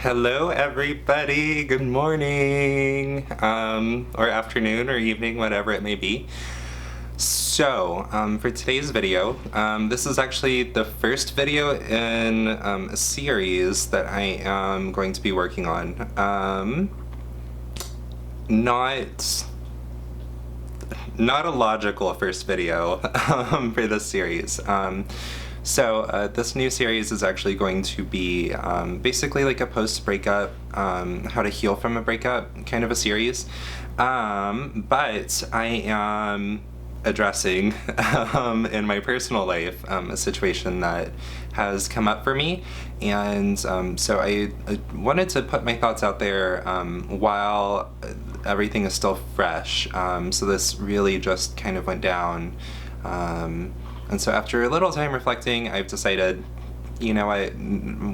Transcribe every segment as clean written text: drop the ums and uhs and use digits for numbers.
Hello, everybody. Good morning, or afternoon, or evening, whatever it may be. So, for today's video, this is actually the first video in a series that I am going to be working on. Not a logical first video for this series. So this new series is actually going to be basically like a post-breakup, how to heal from a breakup kind of a series. But I am addressing in my personal life a situation that has come up for me, and so I wanted to put my thoughts out there while everything is still fresh. So this really just kind of went down. And so after a little time reflecting, I've decided, you know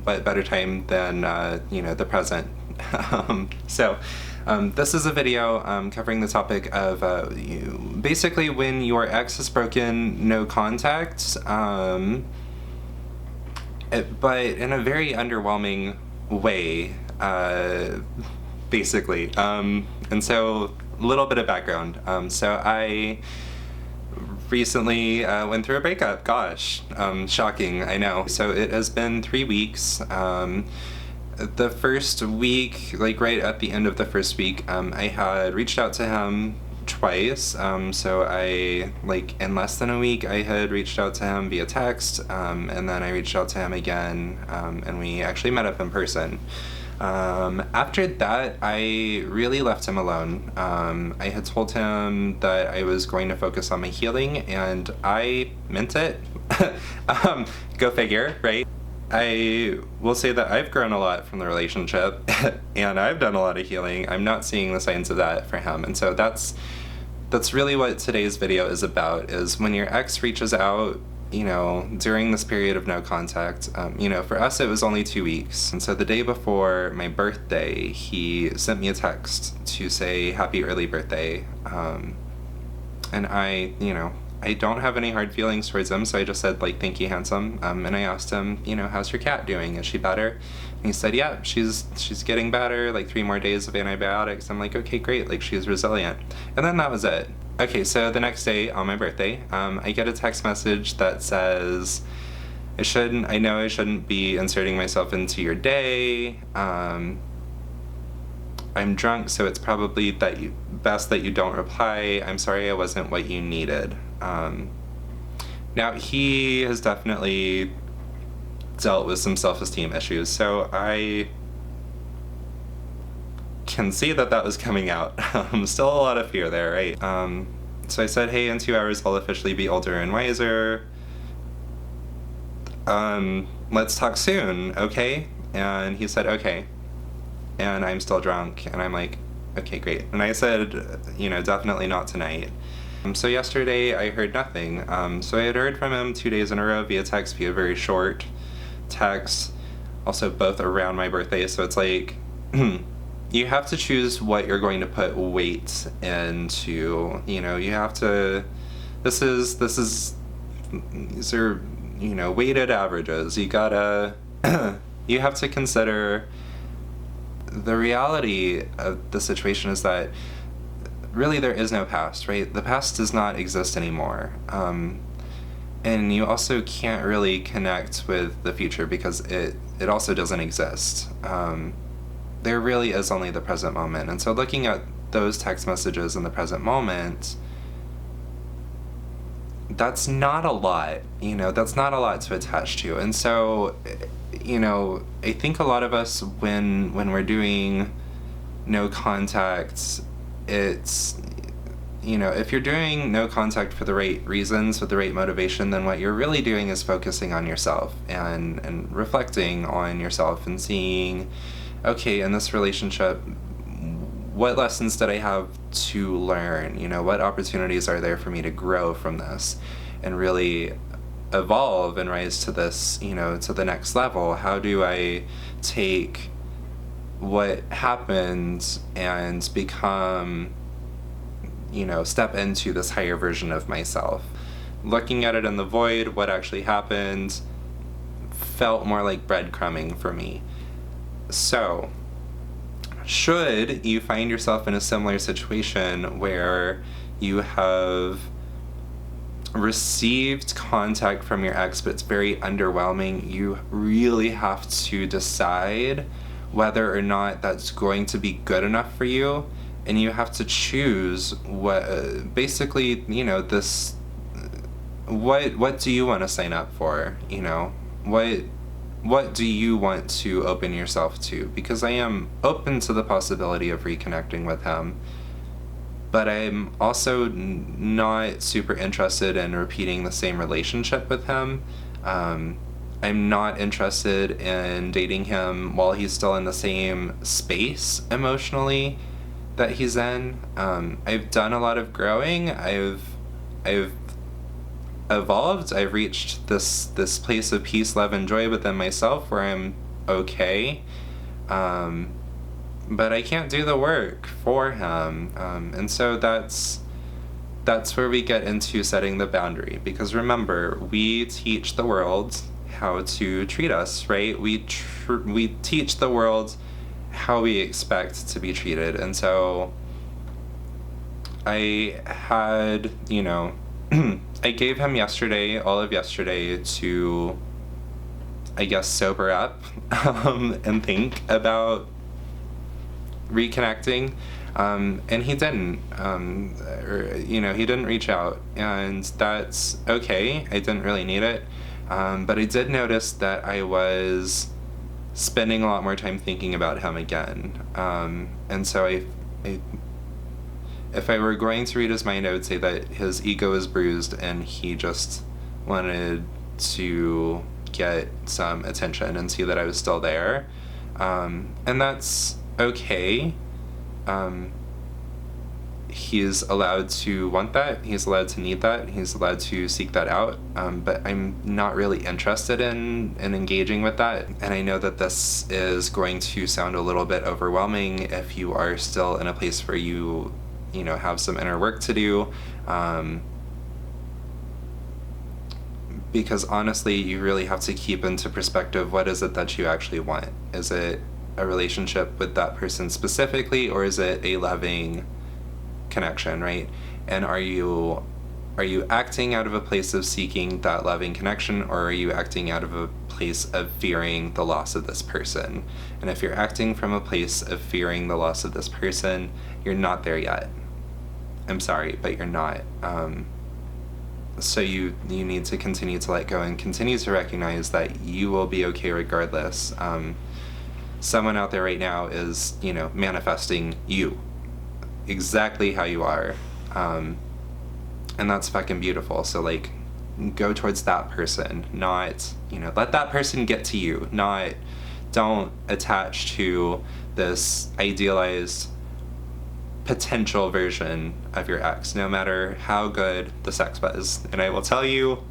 what better time than, the present. So this is a video covering the topic of basically when your ex has broken no contact, but in a very underwhelming way, basically. And so a little bit of background. So I recently went through a breakup. Gosh, shocking, I know. So it has been 3 weeks. The first week, like right at the end of the first week, I had reached out to him twice. So I, like in less than a week, I had reached out to him via text, and then I reached out to him again, and we actually met up in person. After that, I really left him alone. I had told him that I was going to focus on my healing, and I meant it. Go figure, right? I will say that I've grown a lot from the relationship, and I've done a lot of healing. I'm not seeing the signs of that for him, and so that's really what today's video is about, is when your ex reaches out, during this period of no contact. For us it was only 2 weeks, and so the day before my birthday, he sent me a text to say happy early birthday, and I don't have any hard feelings towards him, so I just said, like, thank you, handsome, and I asked him, how's your cat doing? Is she better? And he said, yeah, she's getting better, like 3 more days of antibiotics. I'm like, okay, great, like she's resilient. And then that was it. Okay, so the next day, on my birthday, I get a text message that says, I know I shouldn't be inserting myself into your day. I'm drunk, so it's probably best that you don't reply. I'm sorry I wasn't what you needed. Now, he has definitely dealt with some self-esteem issues, so I can see that was coming out. Still a lot of fear there, right? So I said, hey, in 2 hours I'll officially be older and wiser. Let's talk soon, okay? And he said, okay. And I'm still drunk, and I'm like, okay, great. And I said, definitely not tonight. So yesterday I heard nothing. So I had heard from him 2 days in a row via text, via very short text, also both around my birthday. So it's like, you have to choose what you're going to put weight into. You have to, these are, weighted averages. You gotta, you have to consider the reality of the situation is that really there is no past, right? The past does not exist anymore. And you also can't really connect with the future because it also doesn't exist. There really is only the present moment. And so looking at those text messages in the present moment, that's not a lot, that's not a lot to attach to. And so, I think a lot of us, when we're doing no contact, it's, if you're doing no contact for the right reasons, with the right motivation, then what you're really doing is focusing on yourself and reflecting on yourself and seeing, okay, in this relationship, what lessons did I have to learn? What opportunities are there for me to grow from this and really evolve and rise to this, to the next level? How do I take what happened and become, step into this higher version of myself? Looking at it in the void, what actually happened felt more like breadcrumbing for me. So, should you find yourself in a similar situation where you have received contact from your ex but it's very underwhelming, you really have to decide whether or not that's going to be good enough for you, and you have to choose what basically, this, what do you want to sign up for, what do you want to open yourself to? Because I am open to the possibility of reconnecting with him, but I'm also not super interested in repeating the same relationship with him. I'm not interested in dating him while he's still in the same space emotionally that he's in. I've done a lot of growing. I've evolved. I've reached this place of peace, love, and joy within myself where I'm okay. But I can't do the work for him. And so that's where we get into setting the boundary. Because remember, we teach the world how to treat us, right? We teach the world how we expect to be treated. And so I had, I gave him all of yesterday to, I guess, sober up and think about reconnecting, and he didn't, he didn't reach out, and that's okay. I didn't really need it, but I did notice that I was spending a lot more time thinking about him again, and so I if I were going to read his mind, I would say that his ego is bruised and he just wanted to get some attention and see that I was still there, and that's okay. He's allowed to want that, he's allowed to need that, he's allowed to seek that out, but I'm not really interested in engaging with that. And I know that this is going to sound a little bit overwhelming if you are still in a place where you have some inner work to do, because honestly, you really have to keep into perspective, what is it that you actually want? Is it a relationship with that person specifically, or is it a loving connection, right? And are you acting out of a place of seeking that loving connection, or are you acting out of a place of fearing the loss of this person? And if you're acting from a place of fearing the loss of this person, you're not there yet. I'm sorry, but you're not. So you need to continue to let go and continue to recognize that you will be okay regardless. Someone out there right now is, manifesting you exactly how you are. And that's fucking beautiful. So, go towards that person, not, let that person get to you, don't attach to this idealized potential version of your ex, no matter how good the sex was. And I will tell you,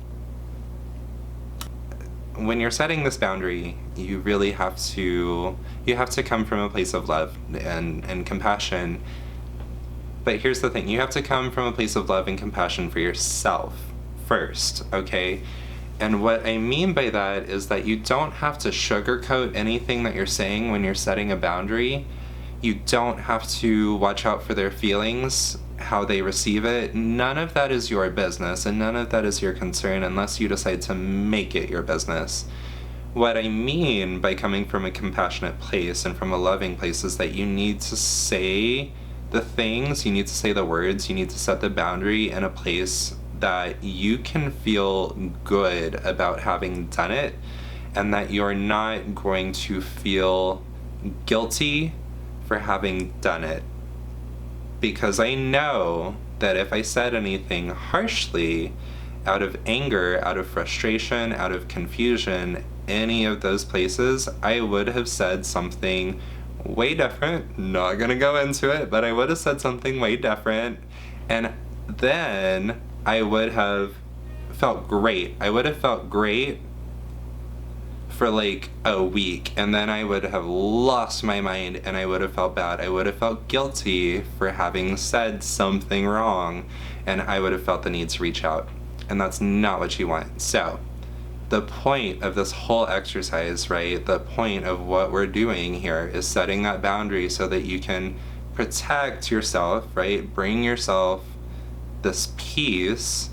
when you're setting this boundary, you really have to come from a place of love and compassion. But here's the thing, you have to come from a place of love and compassion for yourself first, okay? And what I mean by that is that you don't have to sugarcoat anything that you're saying when you're setting a boundary. You don't have to watch out for their feelings, how they receive it. None of that is your business, and none of that is your concern unless you decide to make it your business. What I mean by coming from a compassionate place and from a loving place is that you need to say the things, you need to say the words, you need to set the boundary in a place that you can feel good about having done it, and that you're not going to feel guilty for having done it. Because I know that if I said anything harshly, out of anger, out of frustration, out of confusion, any of those places, I would have said something way different. Not gonna go into it, but I would have said something way different. And then I would have felt great. I would have felt great for a week, and then I would have lost my mind and I would have felt bad. I would have felt guilty for having said something wrong, and I would have felt the need to reach out. And that's not what you want. So the point of this whole exercise, right? The point of what we're doing here is setting that boundary so that you can protect yourself, right? Bring yourself this peace,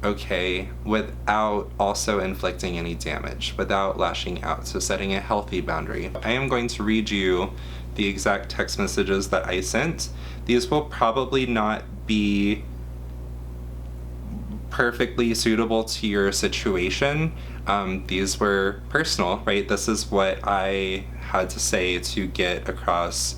okay, without also inflicting any damage, without lashing out. So setting a healthy boundary. I am going to read you the exact text messages that I sent. These will probably not be perfectly suitable to your situation. These were personal, right? This is what I had to say to get across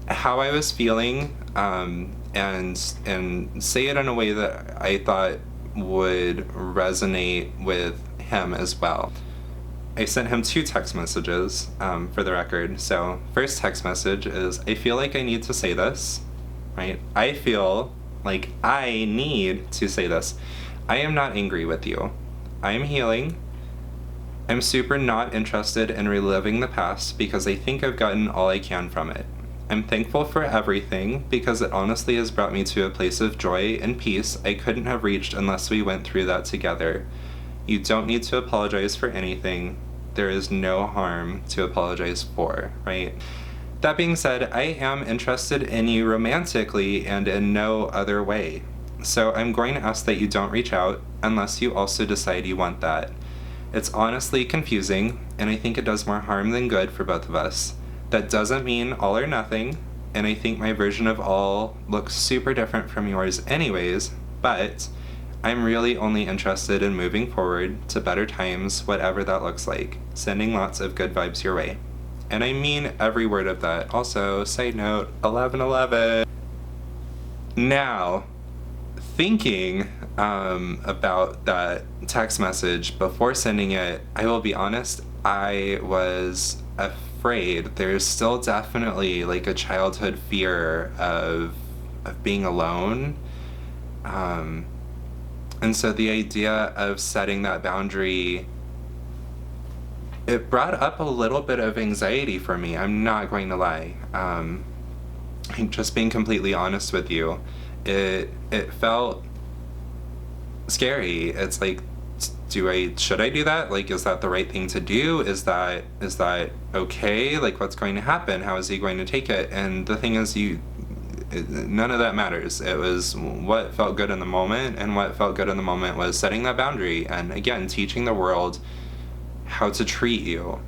how I was feeling, and say it in a way that I thought would resonate with him as well. I sent him 2 text messages, for the record. So first text message is, I feel like I need to say this, right? I feel like I need to say this. I am not angry with you. I am healing. I'm super not interested in reliving the past because I think I've gotten all I can from it. I'm thankful for everything because it honestly has brought me to a place of joy and peace I couldn't have reached unless we went through that together. You don't need to apologize for anything. There is no harm to apologize for, right? That being said, I am interested in you romantically and in no other way. So I'm going to ask that you don't reach out unless you also decide you want that. It's honestly confusing, and I think it does more harm than good for both of us. That doesn't mean all or nothing, and I think my version of all looks super different from yours anyways, but I'm really only interested in moving forward to better times, whatever that looks like. Sending lots of good vibes your way. And I mean every word of that. Also, side note, 11/11. Now, thinking about that text message before sending it, I will be honest, I was afraid. There's still definitely like a childhood fear of being alone. And so the idea of setting that boundary, it brought up a little bit of anxiety for me. I'm not going to lie. Just being completely honest with you, it felt scary. It's like, should I do that? Like, is that the right thing to do? Is that okay? Like, what's going to happen? How is he going to take it? And the thing is, none of that matters. It was what felt good in the moment, and what felt good in the moment was setting that boundary and, again, teaching the world how to treat you.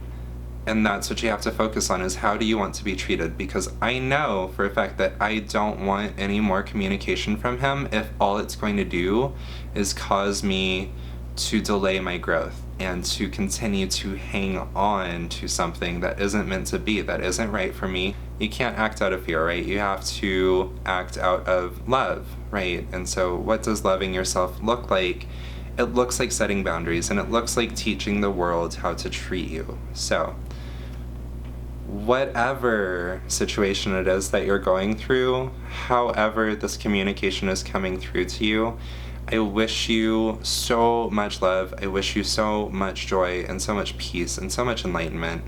And that's what you have to focus on, is how do you want to be treated? Because I know for a fact that I don't want any more communication from him if all it's going to do is cause me to delay my growth and to continue to hang on to something that isn't meant to be, that isn't right for me. You can't act out of fear, right? You have to act out of love, right? And so what does loving yourself look like? It looks like setting boundaries, and it looks like teaching the world how to treat you. So whatever situation it is that you're going through, however this communication is coming through to you, I wish you so much love. I wish you so much joy and so much peace and so much enlightenment.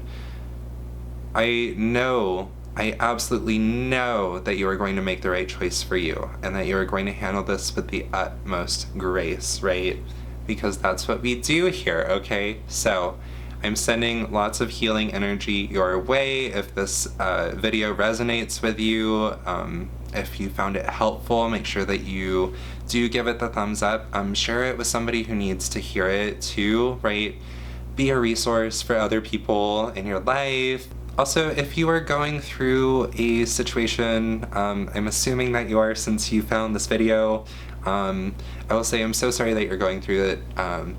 I absolutely know that you are going to make the right choice for you, and that you are going to handle this with the utmost grace, right? Because that's what we do here, okay? So I'm sending lots of healing energy your way. If this video resonates with you, if you found it helpful, make sure that you do give it the thumbs up. Share it with somebody who needs to hear it too, right? Be a resource for other people in your life. Also, if you are going through a situation, I'm assuming that you are since you found this video, I will say I'm so sorry that you're going through it,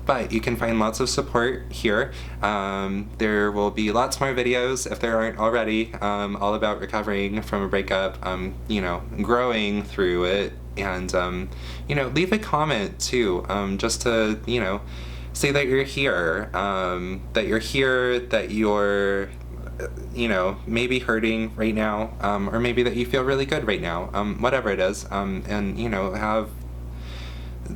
but you can find lots of support here. There will be lots more videos, if there aren't already, all about recovering from a breakup, growing through it, and, leave a comment too, just to, say that you're here, that you're maybe hurting right now, or maybe that you feel really good right now, whatever it is, and,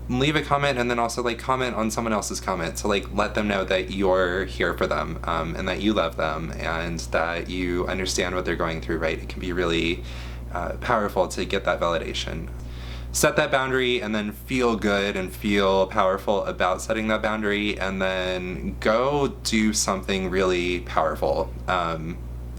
leave a comment, and then also comment on someone else's comment to let them know that you're here for them, and that you love them, and that you understand what they're going through, right? It can be really powerful to get that validation. set that boundary and then feel good and feel powerful about setting that boundary, and then go do something really powerful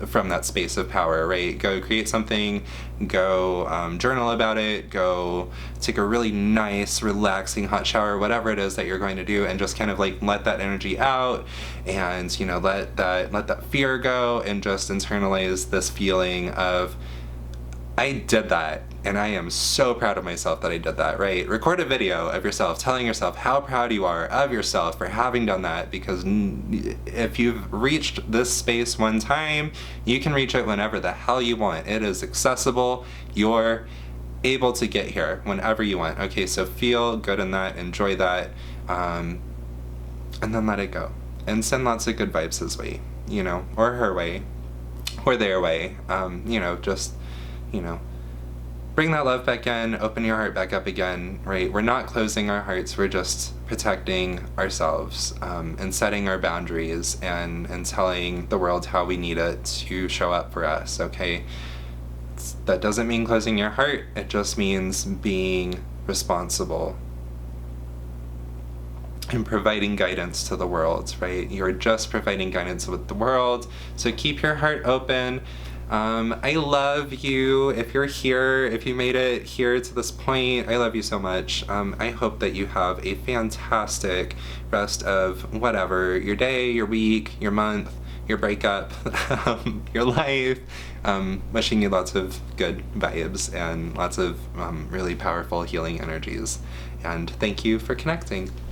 from that space of power, right? Go create something, go journal about it, go take a really nice, relaxing hot shower, whatever it is that you're going to do, and just kind of like let that energy out, and let that fear go, and just internalize this feeling of, I did that, and I am so proud of myself that I did that, right? Record a video of yourself telling yourself how proud you are of yourself for having done that, because if you've reached this space one time, you can reach it whenever the hell you want. It is accessible. You're able to get here whenever you want. Okay, so feel good in that, enjoy that, and then let it go. And send lots of good vibes his way, or her way, or their way, just bring that love back in, open your heart back up again, right? We're not closing our hearts, we're just protecting ourselves, and setting our boundaries, and telling the world how we need it to show up for us, okay? That doesn't mean closing your heart, it just means being responsible and providing guidance to the world, right? You're just providing guidance with the world, so keep your heart open. I love you. If you're here, if you made it here to this point, I love you so much. I hope that you have a fantastic rest of whatever, your day, your week, your month, your breakup, your life. Wishing you lots of good vibes and lots of really powerful healing energies. And thank you for connecting.